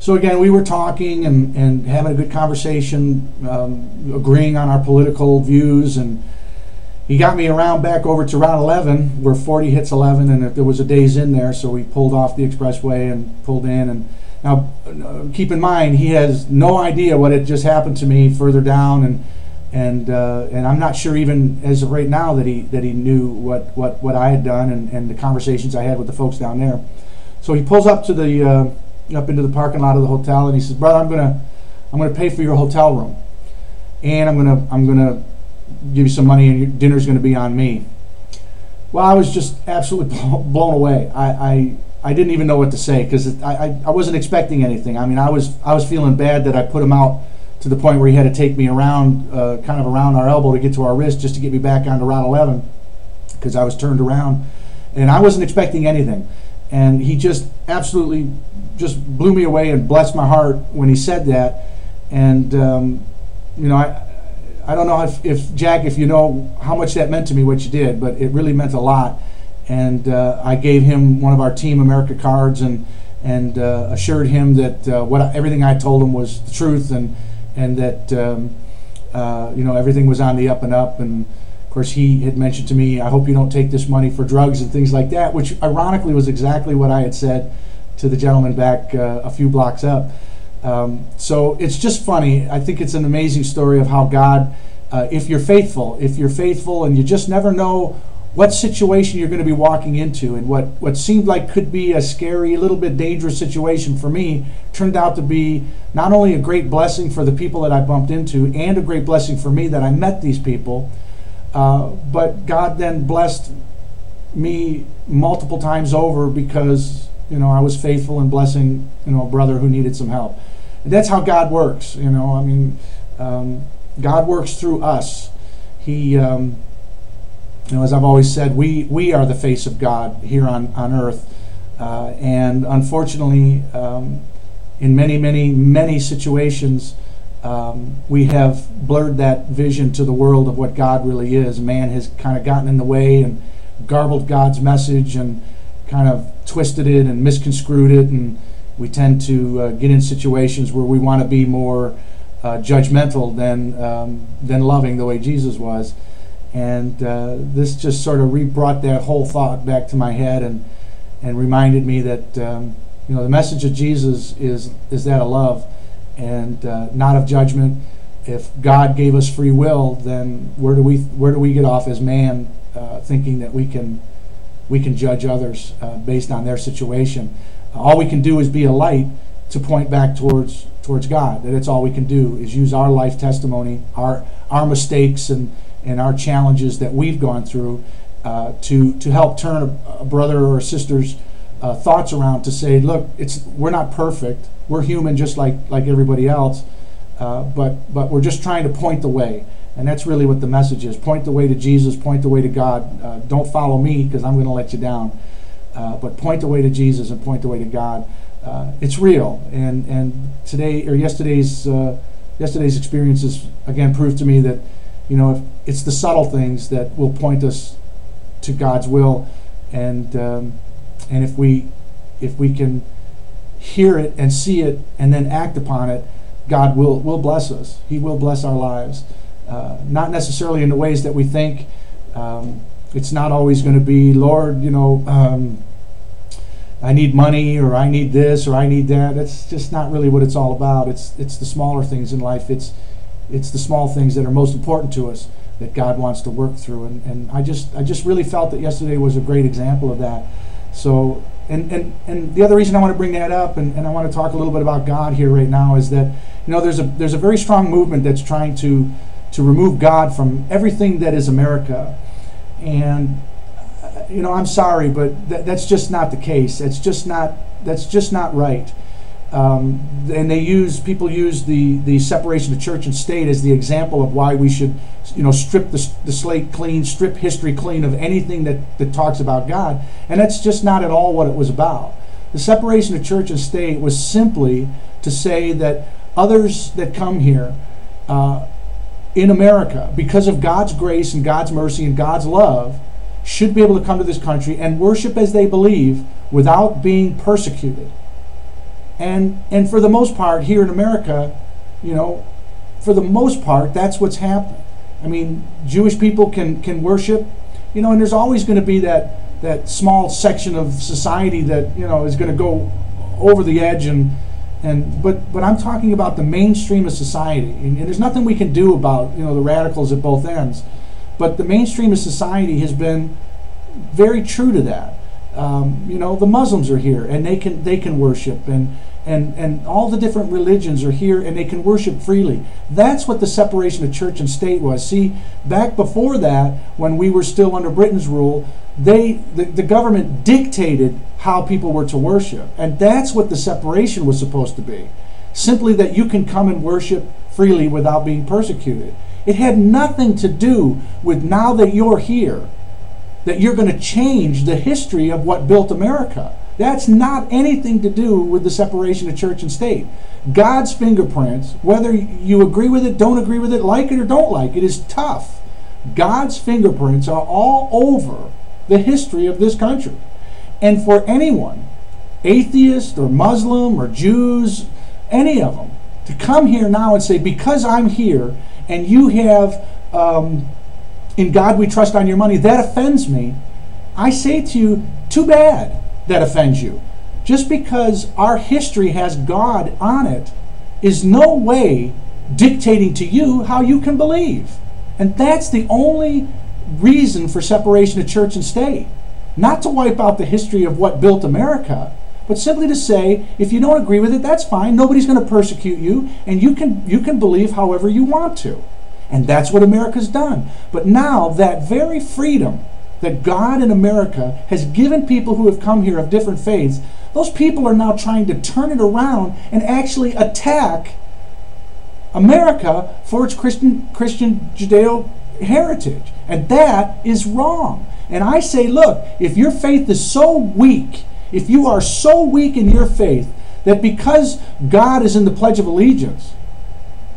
So again, we were talking and having a good conversation, agreeing on our political views, and he got me around back over to Route 11, where 40 hits 11, and there was a days in there, so we pulled off the expressway and pulled in. And now, keep in mind, he has no idea what had just happened to me further down, and I'm not sure even as of right now that he knew what I had done and the conversations I had with the folks down there. So he pulls up to the up into the parking lot of the hotel, and he says, "Brother, I'm gonna pay for your hotel room, and I'm gonna give you some money, and your dinner's gonna be on me." Well, I was just absolutely blown away. I didn't even know what to say, because I wasn't expecting anything. I mean, I was feeling bad that I put him out to the point where he had to take me around, kind of around our elbow to get to our wrist just to get me back onto Route 11, because I was turned around, and I wasn't expecting anything. And he just absolutely just blew me away and blessed my heart when he said that. And you know, I don't know if Jack, if you know how much that meant to me, what you did, but it really meant a lot. And I gave him one of our Team America cards and assured him that everything I told him was the truth, and that you know, everything was on the up and up. And of course, he had mentioned to me, "I hope you don't take this money for drugs and things like that," which ironically was exactly what I had said to the gentleman back a few blocks up. So it's just funny. I think it's an amazing story of how God, if you're faithful, and you just never know what situation you're going to be walking into, and what seemed like could be a scary, a little bit dangerous situation for me turned out to be not only a great blessing for the people that I bumped into, and a great blessing for me that I met these people, but God then blessed me multiple times over, because you know, I was faithful in blessing, you know, a brother who needed some help. And that's how God works. You know, I mean, God works through us. He, you know, as I've always said, we are the face of God here on earth, and unfortunately, in many situations, we have blurred that vision to the world of what God really is. Man has kind of gotten in the way and garbled God's message and kind of twisted it and misconstrued it, and we tend to get in situations where we want to be more judgmental than loving, the way Jesus was. And this just sort of re-brought that whole thought back to my head, and reminded me that you know, the message of Jesus is that of love, and not of judgment. If God gave us free will, then where do we get off as man, thinking that we can judge others based on their situation? All we can do is be a light to point back towards God. That's all we can do, is use our life testimony, our mistakes and our challenges that we've gone through to help turn a brother or a sister's thoughts around, to say, look, we're not perfect. We're human just like everybody else, but we're just trying to point the way. And that's really what the message is. Point the way to Jesus, point the way to God. Don't follow me, because I'm going to let you down. But point the way to Jesus and point the way to God. It's real. And today, or yesterday's experiences again proved to me that, you know, it's the subtle things that will point us to God's will, and if we can hear it and see it and then act upon it, God will bless us. He will bless our lives. Not necessarily in the ways that we think. It's not always going to be, Lord, you know, I need money, or I need this, or I need that. That's just not really what it's all about. It's the smaller things in life. It's the small things that are most important to us that God wants to work through. And I just really felt that yesterday was a great example of that. So, and the other reason I want to bring that up, and I want to talk a little bit about God here right now, is that, you know, there's a very strong movement that's trying to remove God from everything that is America. And you know, I'm sorry, but that's just not the case. That's just not right. And people use the separation of church and state as the example of why we should, you know, strip the slate clean, strip history clean of anything that talks about God. And that's just not at all what it was about. The separation of church and state was simply to say that others that come here in America, because of God's grace and God's mercy and God's love, should be able to come to this country and worship as they believe without being persecuted. And for the most part, here in America, for the most part, that's what's happened. I mean, Jewish people can worship, and there's always going to be that small section of society that is going to go over the edge, but I'm talking about the mainstream of society, and there's nothing we can do about the radicals at both ends, but the mainstream of society has been very true to that. The Muslims are here, and they can worship, and all the different religions are here, and they can worship freely. That's what the separation of church and state was. See, back before that, when we were still under Britain's rule, the government dictated how people were to worship, and that's what the separation was supposed to be. Simply that you can come and worship freely without being persecuted. It had nothing to do with, now that you're here, that you're going to change the history of what built America. That's not anything to do with the separation of church and state. God's fingerprints, whether you agree with it, don't agree with it, like it or don't like it, is tough. God's fingerprints are all over the history of this country. And for anyone, atheist or Muslim or Jews, any of them, to come here now and say, because I'm here and you have in God we trust on your money, that offends me. I say to you, too bad that offends you. Just because our history has God on it is no way dictating to you how you can believe. And that's the only reason for separation of church and state. Not to wipe out the history of what built America, but simply to say, if you don't agree with it, that's fine. Nobody's going to persecute you, and you can believe however you want to. And that's what America's done. But now, that very freedom that God in America has given people who have come here of different faiths, those people are now trying to turn it around and actually attack America for its Christian Judeo heritage. And that is wrong. And I say, look, if your faith is so weak, if you are so weak in your faith that because God is in the Pledge of Allegiance,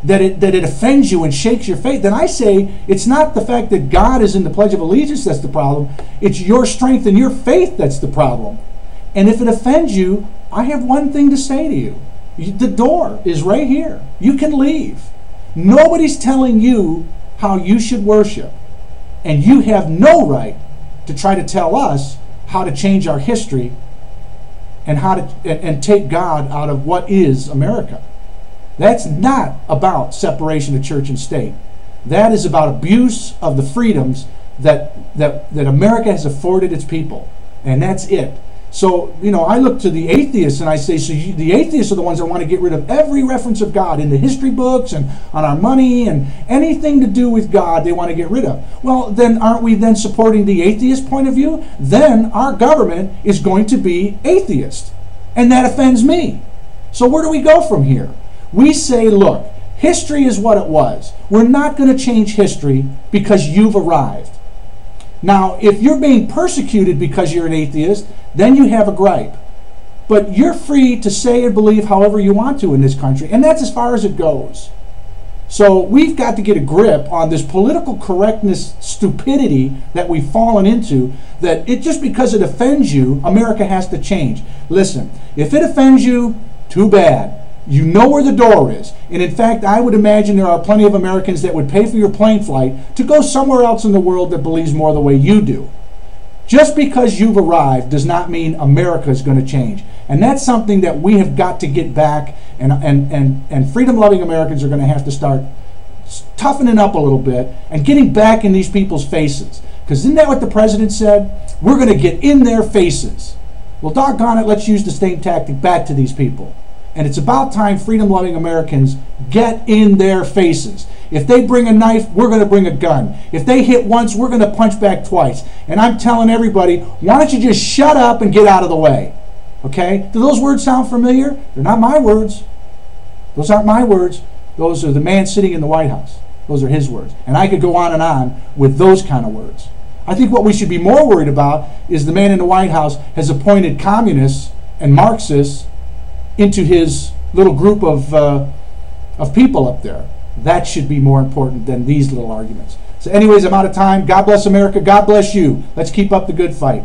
that it offends you and shakes your faith, then I say it's not the fact that God is in the Pledge of Allegiance that's the problem. It's your strength and your faith that's the problem. And if it offends you, I have one thing to say to you. The door is right here. You can leave. Nobody's telling you how you should worship. And you have no right to try to tell us how to change our history and how to and take God out of what is America. That's not about separation of church and state. That is about abuse of the freedoms that America has afforded its people. And that's it. So, I look to the atheists and I say, the atheists are the ones that want to get rid of every reference of God in the history books and on our money, and anything to do with God they want to get rid of. Well, then aren't we then supporting the atheist point of view? Then our government is going to be atheist. And that offends me. So where do we go from here? We say, look, history is what it was. We're not going to change history because you've arrived. Now, if you're being persecuted because you're an atheist, then you have a gripe. But you're free to say and believe however you want to in this country, and that's as far as it goes. So we've got to get a grip on this political correctness stupidity that we've fallen into, that it just because it offends you, America has to change. Listen, if it offends you, too bad. You know where the door is. And in fact, I would imagine there are plenty of Americans that would pay for your plane flight to go somewhere else in the world that believes more the way you do. Just because you've arrived does not mean America is going to change. And that's something that we have got to get back, and freedom-loving Americans are going to have to start toughening up a little bit and getting back in these people's faces. Because isn't that what the president said? We're going to get in their faces. Well, doggone it, let's use the same tactic back to these people. And it's about time freedom-loving Americans get in their faces. If they bring a knife, we're going to bring a gun. If they hit once, we're going to punch back twice. And I'm telling everybody, why don't you just shut up and get out of the way? Okay? Do those words sound familiar? They're not my words. Those aren't my words. Those are the man sitting in the White House. Those are his words. And I could go on and on with those kind of words. I think what we should be more worried about is the man in the White House has appointed communists and Marxists into his little group of people up there. That should be more important than these little arguments. So anyways, I'm out of time. God bless America. God bless you. Let's keep up the good fight.